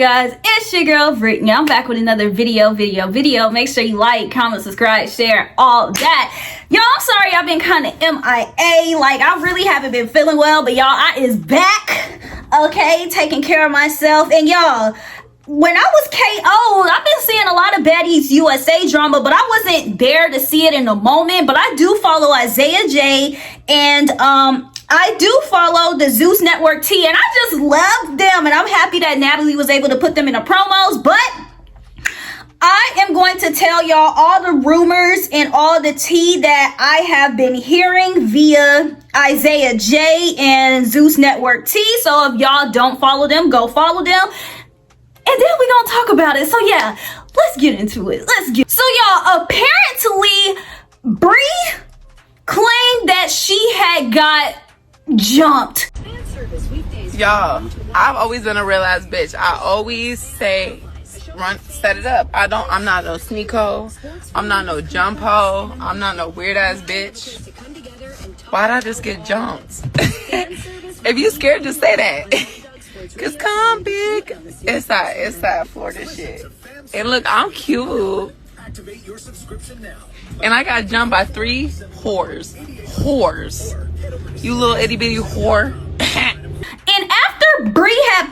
guys? It's your girl Brittany. I'm back with another video. Make sure you like, comment, subscribe, share, all that. Y'all, I'm sorry I've been kind of MIA. Like, I really haven't been feeling well, but y'all, I is back. Okay, taking care of myself. And y'all, when I was KO'd, I've been seeing a lot of Baddies USA drama, but I wasn't there to see it in the moment. But I do follow Isaiah J, and I do follow the Zeus Network T, and I just love them, and I'm happy that Natalie was able to put them in the promos. But I am going to tell y'all all the rumors and all the tea that I have been hearing via Isaiah J and Zeus Network T. So if y'all don't follow them, go follow them. And then we're gonna talk about it. So yeah, let's get into it. So y'all, apparently Bree claimed that she had got jumped. Y'all, I've always been a real ass bitch. I always say, set it up. I'm not no sneak hoe. I'm not no jump hoe. I'm not no weird ass bitch. Why'd I just get jumped? If you scared, just say that. Cause come big. It's that Florida shit. And look, I'm cute. And I got jumped by 3 whores. You little itty bitty whore. And after Bree had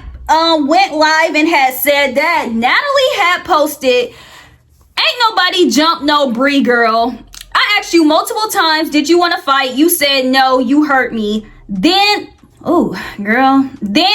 went live and had said that, Natalie had posted, "Ain't nobody jump no Bree, girl. I asked you multiple times, did you want to fight? You said no, you hurt me. Then, oh girl, then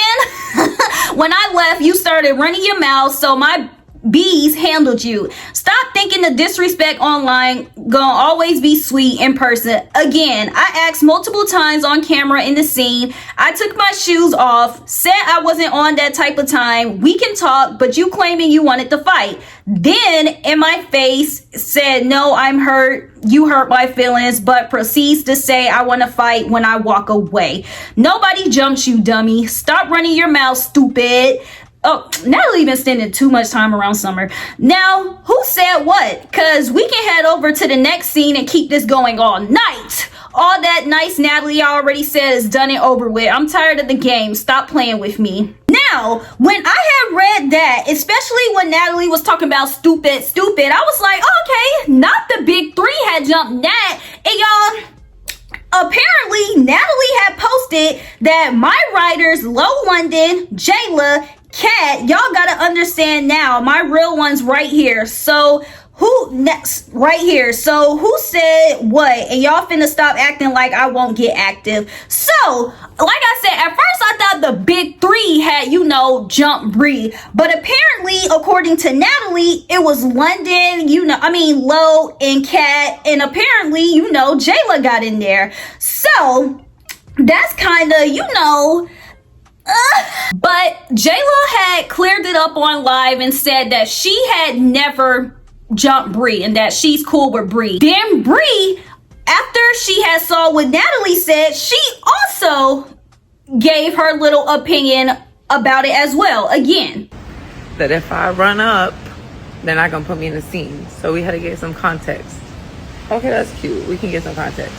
when I left, you started running your mouth, so my bees handled you. Stop thinking the disrespect online gonna always be sweet in person. Again, I asked multiple times on camera in the scene. I took my shoes off, said I wasn't on that type of time. We can talk, but you claiming you wanted to fight. Then in my face said, no, I'm hurt. You hurt my feelings, but proceeds to say I want to fight when I walk away. Nobody jumps you, dummy. Stop running your mouth, stupid." Oh, Natalie been spending too much time around Summer. Now, who said what? Because we can head over to the next scene and keep this going all night. All that nice Natalie already said is done and over with. I'm tired of the game. Stop playing with me. Now, when I had read that, especially when Natalie was talking about stupid, I was like, okay, not the big 3 had jumped that. And y'all, apparently Natalie had posted that my writers, Low London, Jayla, Cat, y'all gotta understand now, my real one's right here. So who next? Right here. So who said what? And y'all finna stop acting like I won't get active. So like I said, at first I thought the big 3 had, jump Bree, but apparently according to Natalie, it was London, Low and Cat, and apparently Jayla got in there. So that's kind of but Jayla had cleared it up on live and said that she had never jumped Bree and that she's cool with Bree. Then Bree, after she had saw what Natalie said, she also gave her little opinion about it as well. Again, That if I run up, they're not gonna put me in the scene. So we had to get some context. Okay, that's cute. We can get some context.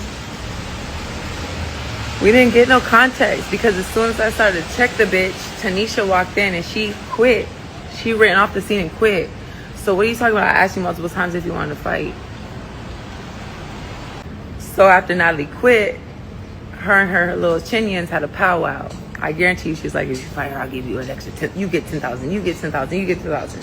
We didn't get no context because as soon as I started to check the bitch, Tanisha walked in and she quit. She ran off the scene and quit. So what are you talking about? I asked you multiple times if you wanted to fight. So after Natalie quit, her and her little Chinians had a powwow. I guarantee you she's like, if you fight her, I'll give you an extra 10. You get 10,000. You get 10,000. You get 10,000.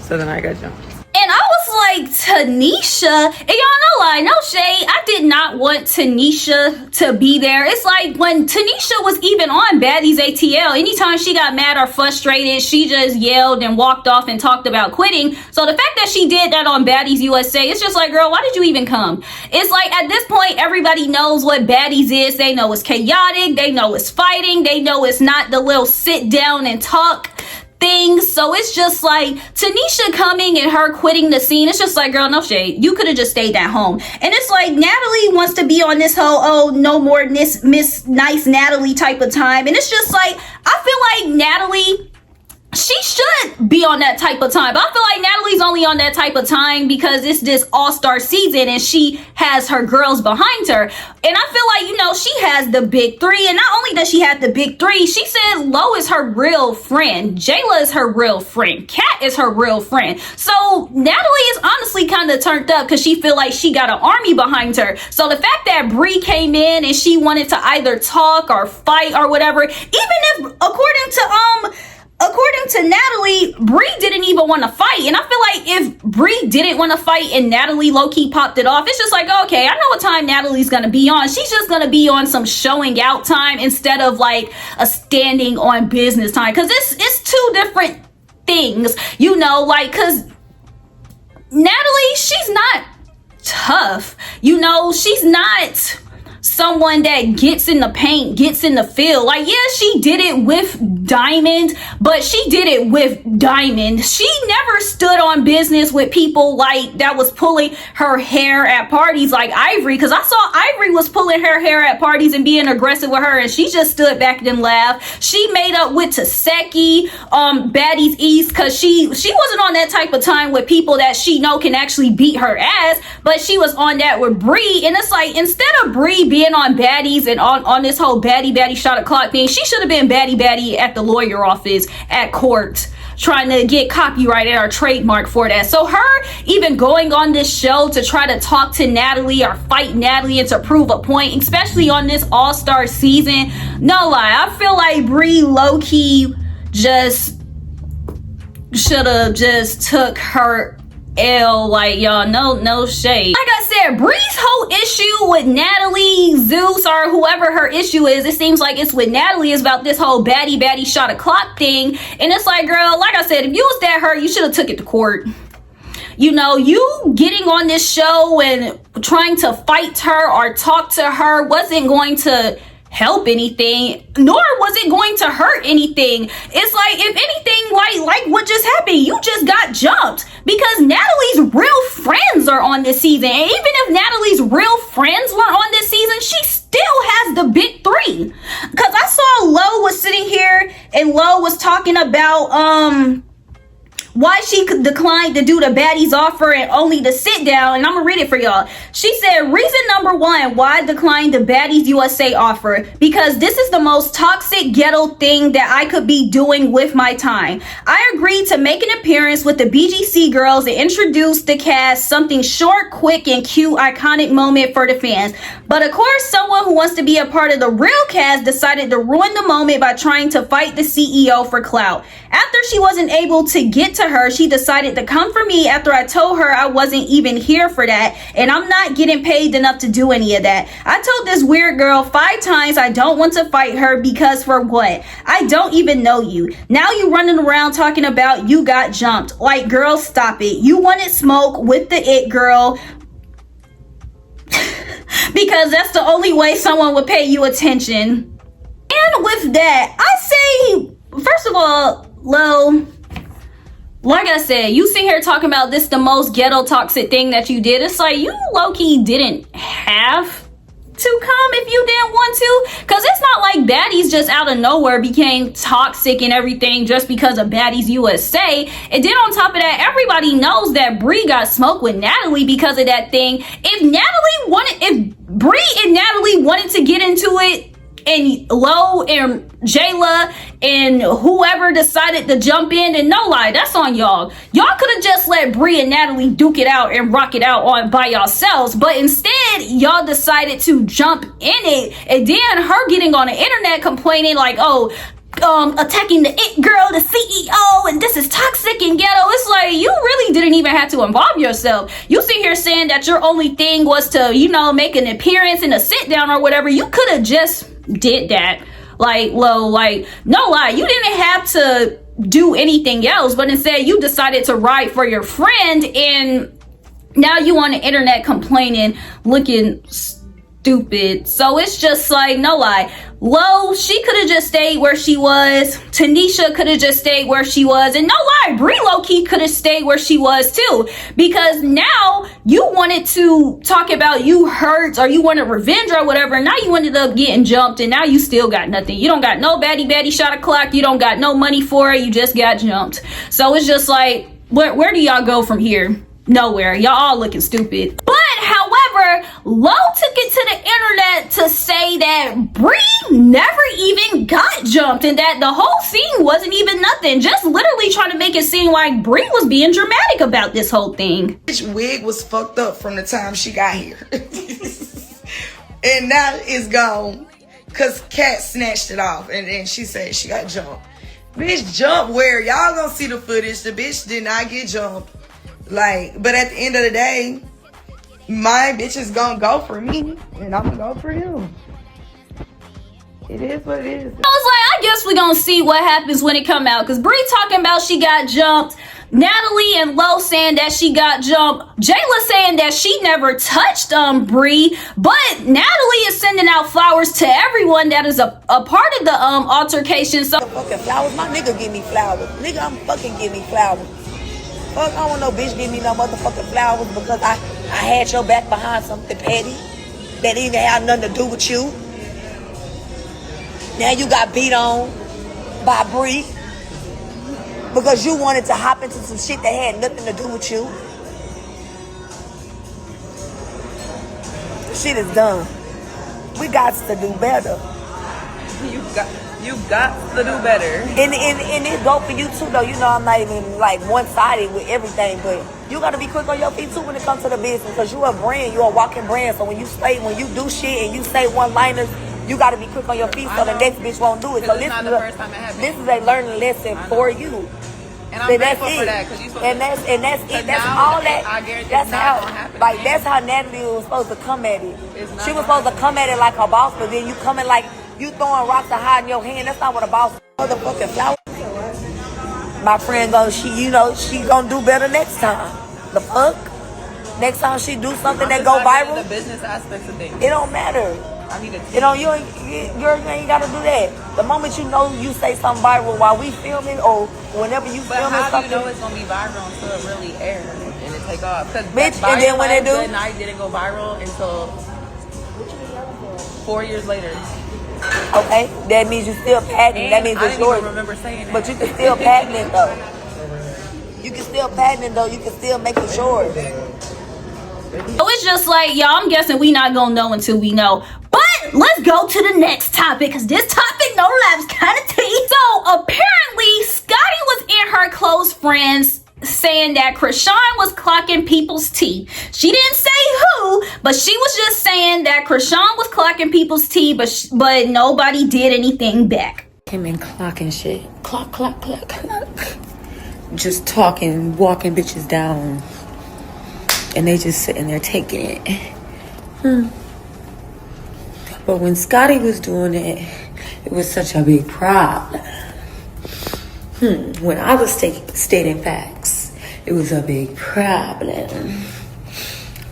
So then I got jumped. and I was like, Tanisha, and y'all know, like, no shade, I did not want Tanisha to be there. It's like when Tanisha was even on Baddies ATL, anytime she got mad or frustrated, she just yelled and walked off and talked about quitting. So the fact that she did that on Baddies USA, it's just like, girl, why did you even come? It's like, at this point, everybody knows what Baddies is. They know it's chaotic. They know it's fighting. They know it's not the little sit down and talk things. So it's just like Tanisha coming and her quitting the scene. It's just like, girl, no shade, you could have just stayed at home. And it's like Natalie wants to be on this whole, oh, no more Miss Nice Natalie type of time. And it's just like, I feel like Natalie she should be on that type of time. But I feel like Natalie's only on that type of time because it's this all-star season and she has her girls behind her. And I feel like, you know, she has the big three. And not only does she have the big three, she said Lo is her real friend. Jayla is her real friend. Kat is her real friend. So Natalie is honestly kind of turned up because she feel like she got an army behind her. So the fact that Bree came in and she wanted to either talk or fight or whatever, even if according to Natalie, Bree didn't even want to fight. And I feel like if Bree didn't want to fight and Natalie low-key popped it off, it's just like, okay, I know what time Natalie's going to be on. She's just going to be on some showing out time instead of like a standing on business time. Because it's two different things, you know, like, because Natalie, she's not tough. You know, she's not someone that gets in the paint, gets in the field. Like, yeah, she did it with Diamond, but she did it with Diamond. She never stood on business with people like that was pulling her hair at parties like Ivory, because I saw Ivory was pulling her hair at parties and being aggressive with her, and she just stood back and laughed. She made up with Taseki, Baddies East, because she wasn't on that type of time with people that she know can actually beat her ass, but she was on that with Bree. And it's like, instead of Bree being on Baddies and on this whole baddie shot o'clock thing, she should have been baddie at the lawyer office at court trying to get copyrighted or trademark for that. So her even going on this show to try to talk to Natalie or fight Natalie and to prove a point, especially on this all-star season, no lie, I feel like Bree low-key just should have just took her L. Like, y'all, no shade. Like I said, Bree's whole issue with Natalie, Zeus, or whoever her issue is, it seems like it's with Natalie, is about this whole baddie shot o'clock thing. And it's like, girl, like I said, if you was that hurt, you should have took it to court. You know, you getting on this show and trying to fight her or talk to her wasn't going to help anything, nor was it going to hurt anything. It's like, if anything, like what just happened, you just got jumped because Natalie's real friends are on this season. And even if Natalie's real friends were on this season, she still has the big three. Because I saw Lo was sitting here and Lo was talking about why she declined to do the Baddies offer and only to sit down. And I'm gonna read it for y'all. She said, reason number one why I declined the Baddies USA offer, because this is the most toxic ghetto thing that I could be doing with my time. I agreed to make an appearance with the BGC girls and introduce the cast, something short, quick, and cute, iconic moment for the fans. But of course, someone who wants to be a part of the real cast decided to ruin the moment by trying to fight the CEO for clout. After she wasn't able to get to her, she decided to come for me after I told her I wasn't even here for that, and I'm not getting paid enough to do any of that. I told this weird girl 5 times I don't want to fight her because for what? I don't even know you. Now you running around talking about you got jumped. Like, girl, stop it. You wanted smoke with the it girl because that's the only way someone would pay you attention. And with that, I say, first of all, Lo, like I said, you sit here talking about this the most ghetto toxic thing that you did. It's like, you low-key didn't have to come if you didn't want to, because it's not like Baddies just out of nowhere became toxic and everything just because of Baddies USA. And then on top of that, everybody knows that Bree got smoked with Natalie because of that thing. If Bree and Natalie wanted to get into it, and Lo and Jayla and whoever decided to jump in, and no lie, that's on y'all. Y'all could have just let Bree and Natalie duke it out and rock it out on by yourselves, but instead y'all decided to jump in it, and then her getting on the internet complaining like, oh, attacking the it girl, the CEO, and this is toxic and ghetto. It's like, you really didn't even have to involve yourself. You sit here saying that your only thing was to, you know, make an appearance and a sit down or whatever. You could have just did that. Like, Lo, like, no lie, you didn't have to do anything else, but instead you decided to ride for your friend, and now you on the internet complaining, looking stupid. So it's just like, no lie. Lo, she could have just stayed where she was. Tanisha could have just stayed where she was. And no lie, Bree low-key could have stayed where she was too. Because now you wanted to talk about you hurt or you wanted revenge or whatever. And now you ended up getting jumped and now you still got nothing. You don't got no baddie shot o'clock. You don't got no money for it. You just got jumped. So it's just like, where do y'all go from here? Nowhere. Y'all all looking stupid. But however, Lo took it to the internet to say that Bree never even got jumped and that the whole scene wasn't even nothing. Just literally trying to make it seem like Bree was being dramatic about this whole thing. Bitch wig was fucked up from the time she got here. And now it's gone. Cause Kat snatched it off and then she said she got jumped. Bitch jumped where? Y'all gonna see the footage. The bitch did not get jumped. Like, but at the end of the day, my bitch is gonna go for me, and I'm gonna go for him. It is what it is. I was like, I guess we gonna see what happens when it come out. Cause Bree talking about she got jumped. Natalie and Lo saying that she got jumped. Jayla saying that she never touched Bree. But Natalie is sending out flowers to everyone that is a part of the altercation. So fucking flowers, my nigga give me flowers. Nigga, I'm fucking give me flowers. Fuck, I don't want no bitch give me no motherfucking flowers because I had your back behind something petty that didn't even have nothing to do with you. Now you got beat on by Bree because you wanted to hop into some shit that had nothing to do with you. Shit is done. We got to do better. You got to do better. And it go for you too, though. You know, I'm not even like one-sided with everything, but you got to be quick on your feet too when it comes to the business, because you a brand, you a walking brand. So when you do shit and you say one-liners, you got to be quick on your feet so the next bitch won't do it. So this is a learning lesson for you. And I'm grateful for that, because you and that's it. That's all that. That's how. Like that's how Natalie was supposed to come at it. She was supposed to come at it like her boss, but then you coming like you throwing rocks to hide in your hand. That's not what a boss. Motherfucking flower. My friend goes, she gonna do better next time. The fuck? Next time she do something that go viral. The business aspects of things. It don't matter. I need to. You ain't gotta do that. The moment you know you say something viral while we filming or whenever you filming something. How do you know it's gonna be viral until it really airs and it take off? Bitch, and then when it do, Good Night didn't go viral until 4 years later. Okay, that means you still patenting. That means it's yours. I didn't even remember saying that. But you can still patent it though. You can still patent it though. You can still make it yours. So it's just like, y'all, I'm guessing we not gonna know until we know. But let's go to the next topic, because this topic, no lie, is kind of tea. So apparently, Scotty was in her close friends saying that Krishan was clocking people's tea. She didn't say who, but she was just saying that Krishan was clocking people's tea, but nobody did anything back. Him and clocking shit. Clock, clock, clock, clock. Just talking, walking bitches down. And they just sitting there taking it. But when Scotty was doing it, it was such a big problem. When I was stating facts, it was a big problem.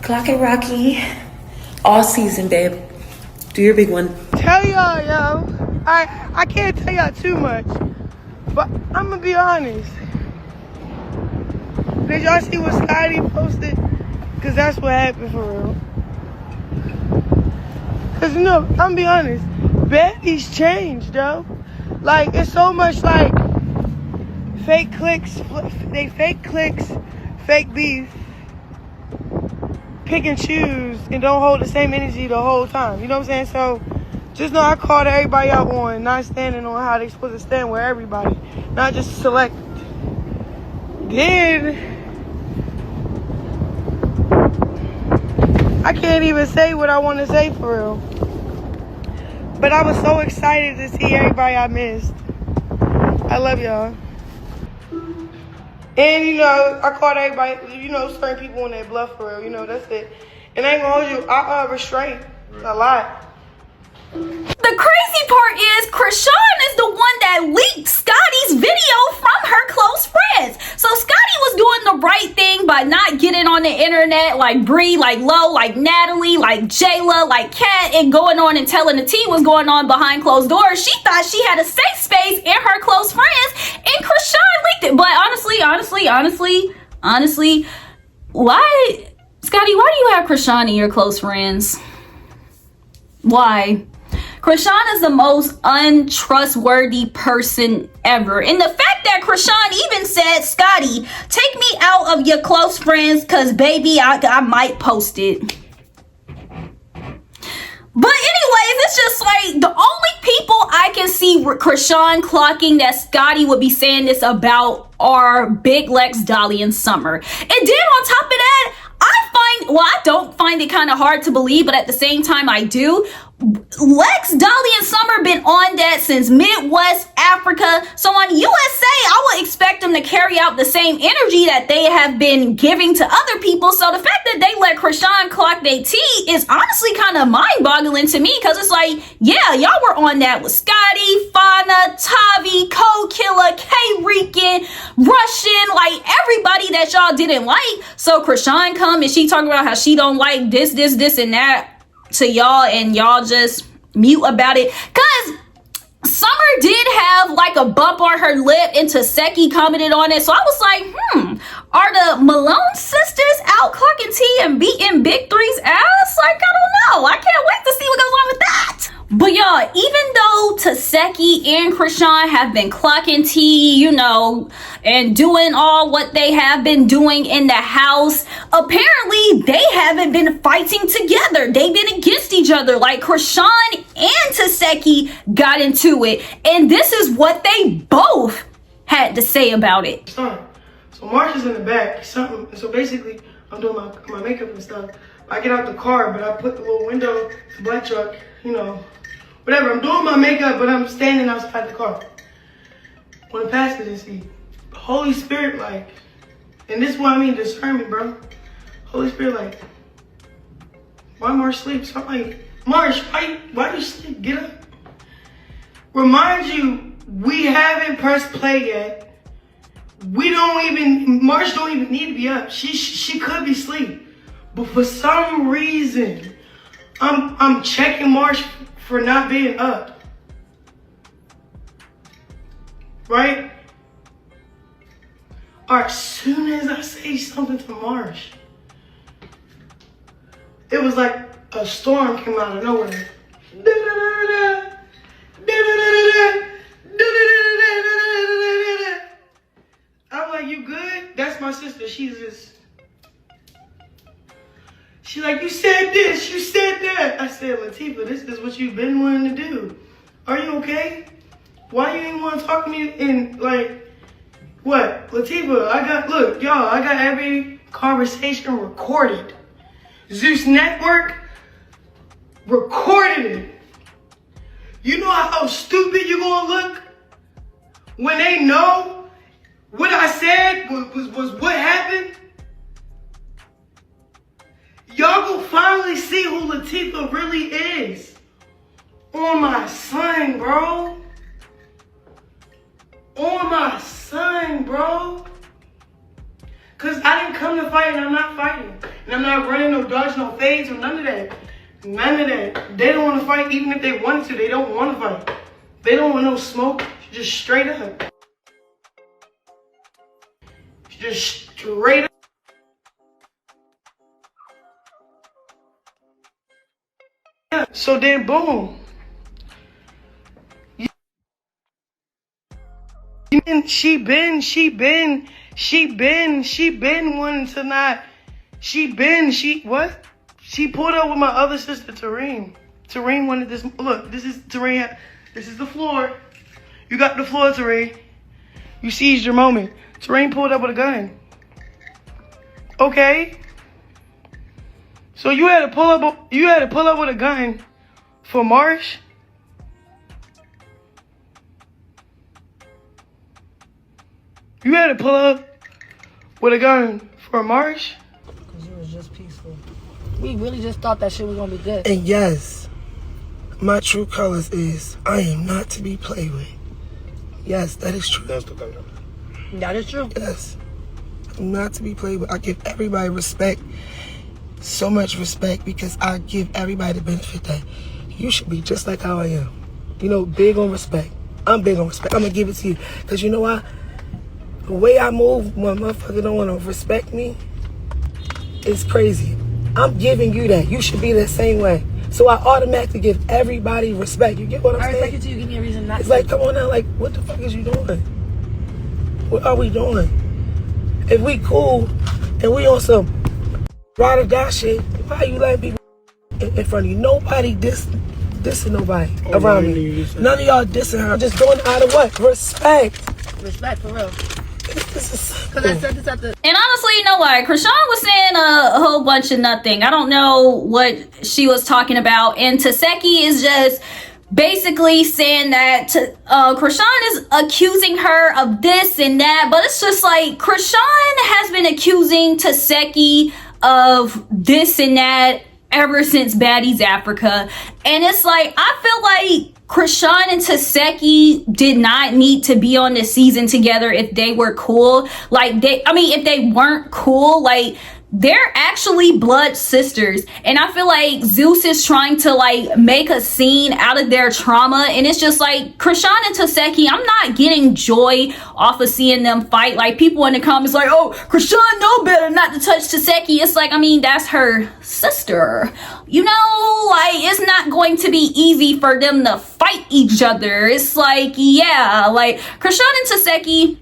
Clock it, Rocky. All season, babe. Do your big one. Tell y'all, yo. I can't tell y'all too much, but I'm gonna be honest. Did y'all see what Scotty posted? Cause that's what happened for real. Cause you know, I'm gonna be honest. Baddies changed, though. Like it's so much like fake clicks, fake beef, pick and choose, and don't hold the same energy the whole time. You know what I'm saying? So just know I called everybody out on not standing on how they supposed to stand with everybody, not just select. Then I can't even say what I want to say for real. But I was so excited to see everybody I missed. I love y'all. And, you know, I called everybody, you know, certain people on that bluff for real. You know, that's it. And I ain't gonna hold you. I restrain a lot. The crazy part is Krishan is the one that leaked Scotty's video from her close friends. So Scotty was doing the right thing by not getting on the internet like Bree, like Lo, like Natalie, like Jayla, like Kat, and going on and telling the tea what's going on behind closed doors. She thought she had a safe space in her close friends, and Krishan leaked it. But honestly, why, Scotty, why do you have Krishan in your close friends? Why? Krishan is the most untrustworthy person ever. And the fact that Krishan even said, Scotty, take me out of your close friends because, baby, I might post it. But anyways, it's just like the only people I can see Krishan clocking that Scotty would be saying this about are Big Lex, Dolly, and Summer. And then on top of that, I don't find it kind of hard to believe, but at the same time I do. Lex, Dolly, and Summer been on that since Midwest Africa. So on USA, I would expect them to carry out the same energy that they have been giving to other people. So the fact that they let Krishan clock their tea is honestly kind of mind-boggling to me, because it's like, yeah, y'all were on that with Scotty, Fauna, Tavi, Code Killer, K-Rican, Russian, like everybody that y'all didn't like. So Krishan come and she talking about how she don't like this, and that to y'all, and y'all just mute about it. Cause Summer did have like a bump on her lip, and Taseki commented on it. So I was like, are the Malone sisters out clocking tea and beating Big Three's ass? Like, I don't know. I can't wait to see what goes on with that. But y'all, even though Taseki and Krishan have been clocking tea, you know, and doing all what they have been doing in the house, apparently they haven't been fighting together. They've been against each other. Like Krishan and Taseki got into it, and this is what they both had to say about it. So Marsh is in the back. So basically, I'm doing my makeup and stuff. I get out the car, but I put the little window, the black truck, you know, whatever. I'm doing my makeup, but I'm standing outside the car. When the pastor didn't see, Holy Spirit, like, and this is what I mean, discernment, bro. Holy Spirit, like, why Marsh sleep? So I'm like, Marsh, why you sleep? Get up. Remind you, we haven't pressed play yet. Marsh don't even need to be up. She could be asleep. But for some reason, I'm checking Marsh for not being up. Right? Or as soon as I say something to Marsh, it was like a storm came out of nowhere. I'm like, you good? That's my sister. She's like, you said this, you said that. I said, Latifah, this is what you've been wanting to do. Are you okay? Why you ain't want to talk to me in, like, what? Latifah, look, y'all, I got every conversation recorded. Zeus Network recorded it. You know how stupid you gonna look when they know what I said was what happened? Y'all gonna finally see who Latifah really is. On my son, bro. On my son, bro. Cause I didn't come to fight and I'm not fighting. And I'm not running no dodge, no fades, or none of that. None of that. They don't want to fight even if they wanted to. They don't want to fight. They don't want no smoke. Just straight up. Just straight up. So then, boom. She been wanting to not. What? She pulled up with my other sister, Tareen. Tareen wanted this. Look, this is Tareen. This is the floor. You got the floor, Tareen. You seized your moment. Tareen pulled up with a gun. Okay. So you had to pull up. You had to pull up with a gun for Marsh. You had to pull up with a gun for Marsh. Cause it was just peaceful. We really just thought that shit was gonna be good. And yes, My true colors is I am not to be played with. Yes, that is true. That is true. Yes. I'm not to be played with. I give everybody respect. So much respect because I give everybody the benefit that you should be just like how I am. You know, big on respect. I'm big on respect. I'm going to give it to you. Because you know why? The way I move when motherfuckers don't want to respect me is crazy. I'm giving you that. You should be the same way. So I automatically give everybody respect. You get what I'm saying? I respect you too. Give me a reason not to. It's like, come on now. Like, what the fuck is you doing? What are we doing? If we cool and we on some ride or die shit, why are you letting people in front of you? Nobody dissing nobody around me. None of y'all dissing her. I'm just doing it out of what? Respect. Respect, for real. Because I said this at the... And honestly, you know what? Krishan was saying a whole bunch of nothing. I don't know what she was talking about. And Taseki is just basically saying that Krishan is accusing her of this and that. But it's just like Krishan has been accusing Taseki of this and that ever since Baddies Africa. And it's like, I feel like Krishan and Taseki did not need to be on this season together if they were cool. Like, if they weren't cool, like, they're actually blood sisters. And I feel like Zeus is trying to, like, make a scene out of their trauma. And it's just like, Krishan and Taseki, I'm not getting joy off of seeing them fight. Like, people in the comments like, oh, Krishan know better not to touch Taseki. It's like, I mean, that's her sister. You know, like, it's not going to be easy for them to fight each other. It's like, yeah, like, Krishan and Taseki,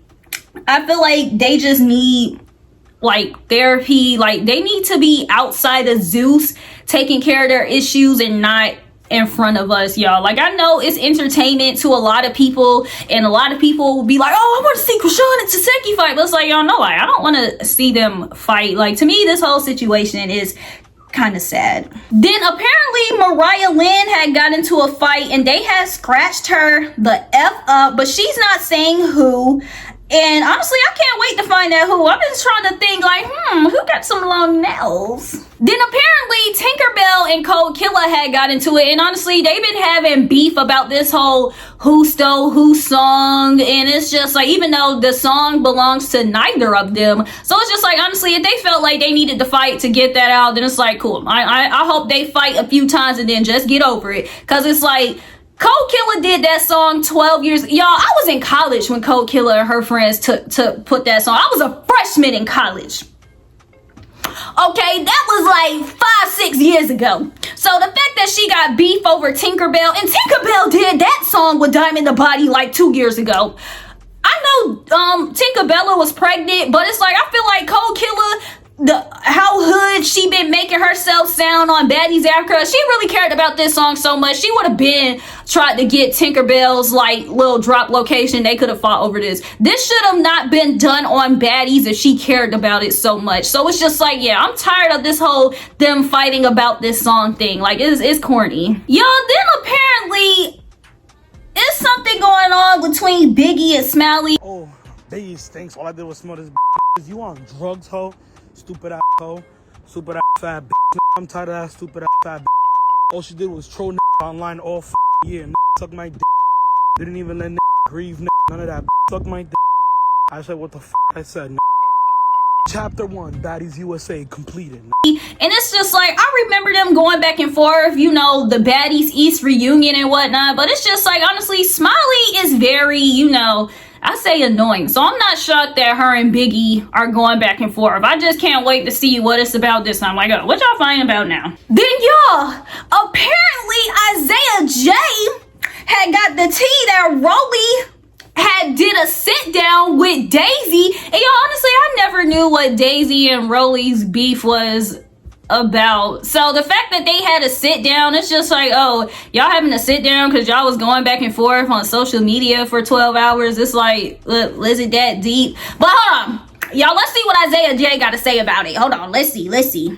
I feel like they just need, like, therapy. Like, they need to be outside of Zeus taking care of their issues and not in front of us, y'all. Like, I know it's entertainment to a lot of people, and a lot of people will be like, oh, I want to see Krishan and Taseki fight. But it's like, y'all know, like, I don't want to see them fight. Like, to me, this whole situation is kind of sad. Then apparently Mariah Lynn had got into a fight and they had scratched her the F up, but she's not saying who. And honestly, I can't wait to find out who. I've been trying to think, like, who got some long nails? Then apparently Tinkerbell and Cold Killer had got into it. And honestly, they've been having beef about this whole who stole who song. And it's just like, even though the song belongs to neither of them. So it's just like, honestly, if they felt like they needed to fight to get that out, then it's like, cool. I hope they fight a few times and then just get over it. Because it's like, Cold Killer did that song 12 years. Y'all, I was in college when Cold Killer and her friends to put that song. I was a freshman in college. Okay, that was like 5-6 years ago. So the fact that she got beef over Tinkerbell, and Tinkerbell did that song with Diamond the Body like 2 years ago. I know Tinkerbella was pregnant, but it's like, I feel like Cold Killer, how hood she been making herself sound on Baddies Africa. She really cared about this song so much. She would have been tried to get Tinkerbell's like little drop location. They could have fought over this. This should have not been done on Baddies if she cared about it so much. So it's just like, yeah, I'm tired of this whole them fighting about this song thing. Like, it's corny. Y'all, then apparently it's something going on between Biggie and Smiley. Oh, Biggie stinks. All I did was smell this. You on drugs, ho? Stupid ass hoe, stupid ass fat bitch. I'm tired of that stupid ass fat bitch. All she did was troll online all year. Suck my dick. Didn't even let grieve. None of that. Suck my dick. I said what the I said. Chapter 1, Baddies USA completed. And it's just like, I remember them going back and forth, you know, the Baddies East reunion and whatnot. But it's just like, honestly, Smiley is very, you know, I say annoying. So I'm not shocked that her and Biggie are going back and forth. I just can't wait to see what it's about this time. Like, what y'all fighting about now? Then y'all, apparently Isaiah J had got the tea that Rolly had did a sit down with Daisy. And y'all, honestly, I never knew what Daisy and Rolly's beef was about. So the fact that they had a sit down, it's just like, oh, y'all having a sit down because y'all was going back and forth on social media for 12 hours. It's like, is it that deep? But hold on, y'all, let's see what Isaiah J got to say about it. Hold on, let's see.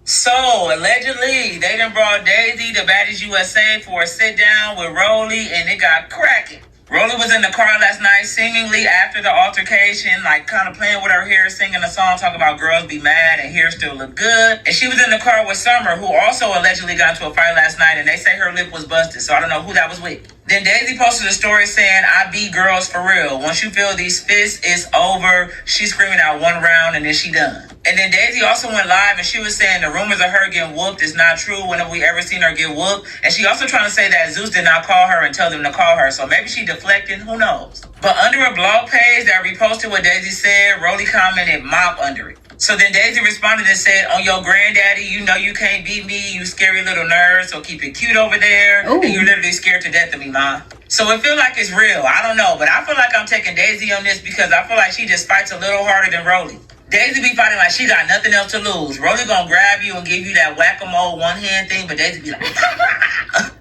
So, allegedly, they done brought Daisy to Baddies USA for a sit down with Rolly, and it got cracking. Rolly was in the car last night, seemingly after the altercation, like kind of playing with her hair, singing a song talking about girls be mad and hair still look good. And she was in the car with Summer, who also allegedly got into a fight last night, and they say her lip was busted, so I don't know who that was with. Then Daisy posted a story saying, I beat girls for real. Once you feel these fists, it's over. She's screaming out one round and then she done. And then Daisy also went live and she was saying the rumors of her getting whooped is not true. When have we ever seen her get whooped? And she also trying to say that Zeus did not call her and tell them to call her. So maybe she deflecting, who knows? But under a blog page that reposted what Daisy said, Rolly commented mop under it. So then Daisy responded and said, on your granddaddy, you know you can't beat me, you scary little nerd, so keep it cute over there. Ooh. And you're literally scared to death of me, Ma. So it feel like it's real. I don't know, but I feel like I'm taking Daisy on this because I feel like she just fights a little harder than Rolly. Daisy be fighting like she got nothing else to lose. Rolly gonna grab you and give you that whack-a-mole one-hand thing, but Daisy be like,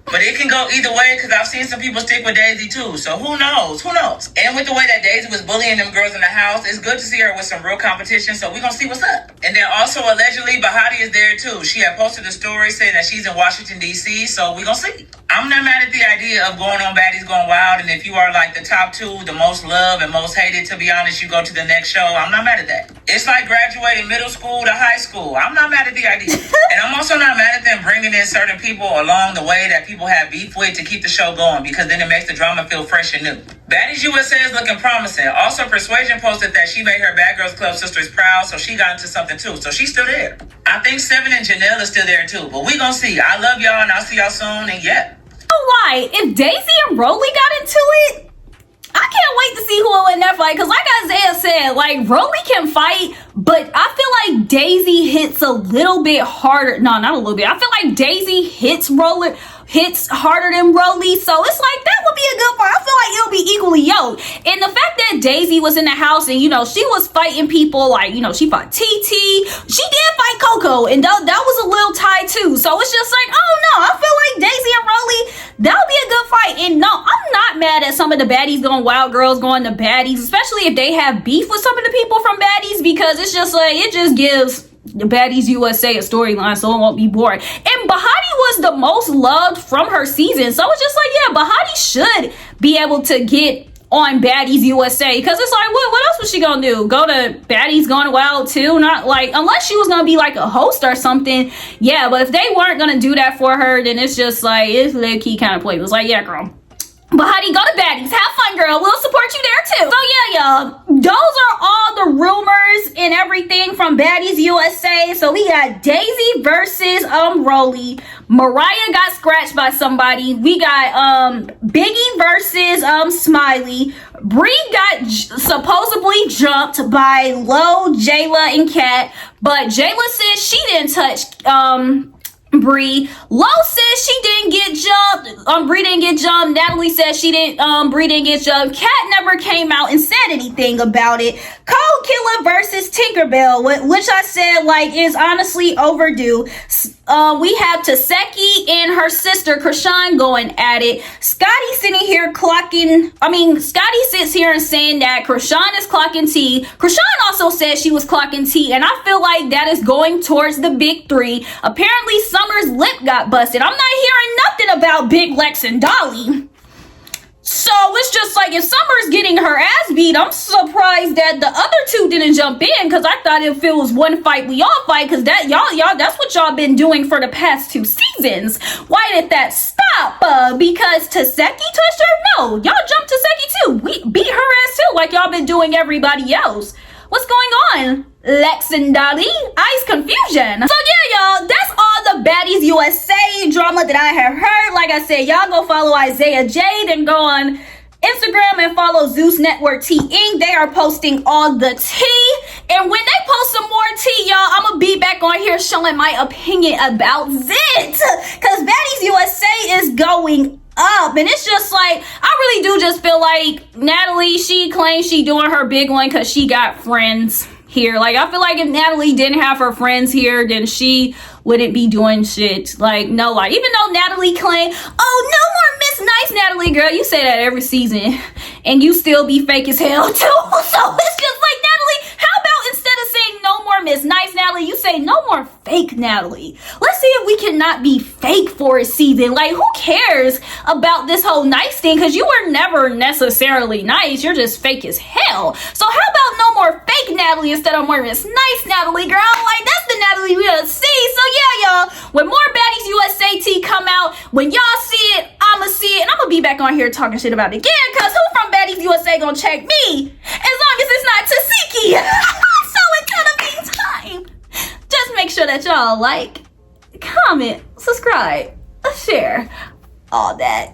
but it can go either way because I've seen some people stick with Daisy too. So who knows? Who knows? And with the way that Daisy was bullying them girls in the house, it's good to see her with some real competition. So we gonna see what's up. And then also allegedly, Bahati is there too. She had posted a story saying that she's in Washington, D.C. So we gonna see. I'm not mad at the idea of going on Baddies Going Wild. And if you are like the top two, the most loved and most hated, to be honest, you go to the next show. I'm not mad at that. It's like graduating middle school to high school. I'm not mad at the idea. And I'm also not mad at them bringing in certain people along the way that people have beef with to keep the show going, because then it makes the drama feel fresh and new. Baddies USA is looking promising. Also, Persuasion posted that she made her Bad Girls Club sisters proud, so she got into something too. So she's still there. I think Seven and Janelle is still there too, but we gonna see. I love y'all and I'll see y'all soon, and yeah. Why? If Daisy and Rolly got into it, I can't wait to see who will win that fight. Because like Isaiah said, like, Rolly can fight, but I feel like Daisy hits a little bit harder. No, not a little bit. I feel like Daisy hits harder than Rolly. So it's like, that would be a good fight. I feel like it'll be equally yoked. And the fact that Daisy was in the house and, you know, she was fighting people, like, you know, she fought TT. She did fight Coco, and that was a little tie too. So it's just like, oh no, I feel like Daisy and Rolly, that would be a good fight. And no, I'm not mad at some of the Baddies Going Wild girls going to Baddies, especially if they have beef with some of the people from Baddies, because it's just like, it just gives the Baddies USA a storyline, so it won't be boring. And Bahati was the most loved from her season, so it's just like, yeah, Bahati should be able to get on Baddies USA, because it's like, what else was she gonna do? Go to Baddies Going Wild too? Not like, unless she was gonna be like a host or something, yeah. But if they weren't gonna do that for her, then it's just like, it's low-key kind of pointless. Like, yeah, girl, Bahati, go to Baddies, have fun, girl. We'll support you there too. So yeah, y'all, those are all the rumors and everything from Baddies USA. So we got Daisy versus Rolly. Mariah got scratched by somebody. We got Biggie versus Smiley. Bree got supposedly jumped by Lo, Jayla, and Kat, but Jayla says she didn't touch Bree. Lo says she didn't get jumped. Bree didn't get jumped. Natalie says she didn't. Bree didn't get jumped. Kat never came out and said anything about it. Cold Killer versus Tinkerbell, which I said like is honestly overdue. We have Taseki and her sister Krishan going at it. Scotty sitting here clocking. Scotty sits here and saying that Krishan is clocking T. Krishan also said she was clocking T, and I feel like that is going towards the big three. Apparently, Summer's lip got busted. I'm not hearing nothing about Big Lex and Dolly. So it's just like, if Summer's getting her ass beat, I'm surprised that the other two didn't jump in, because I thought if it was one fight, we all fight, because that y'all that's what y'all been doing for the past 2 seasons. Why did that stop? Because Taseki touched her? No, y'all jumped Taseki too. We beat her ass too, like y'all been doing everybody else. What's going on, Lex and Dolly? Ice confusion. So yeah, y'all, that's all the Baddies USA drama that I have heard. Like I said, y'all go follow Isaiah Jade and go on Instagram and follow Zeus Network T Inc. They are posting all the tea. And when they post some more tea, y'all, I'm gonna be back on here showing my opinion about it. Because Baddies USA is going up, and it's just like, I really do just feel like Natalie, she claims she doing her big one because she got friends here. Like, I feel like if Natalie didn't have her friends here, then she wouldn't be doing shit. Like, no lie. Even though Natalie claimed, oh, no more Miss Nice, Natalie, girl, you say that every season and you still be fake as hell too. So it's just like, Natalie, how about instead of saying no more more Miss Nice Natalie. You say no more fake Natalie. Let's see if we cannot be fake for a season. Like, who cares about this whole nice thing? Because you were never necessarily nice. You're just fake as hell. So how about no more fake Natalie instead of more Miss Nice Natalie, girl? Like, that's the Natalie we gonna see. So yeah, y'all, when more Baddies USA tea come out, when y'all see it, I'ma see it, and I'm gonna be back on here talking shit about it again, because who from Baddies USA gonna check me? As long as it's not Tasiki. So it's gonna be time. Just make sure that y'all like, comment, subscribe, share, all that.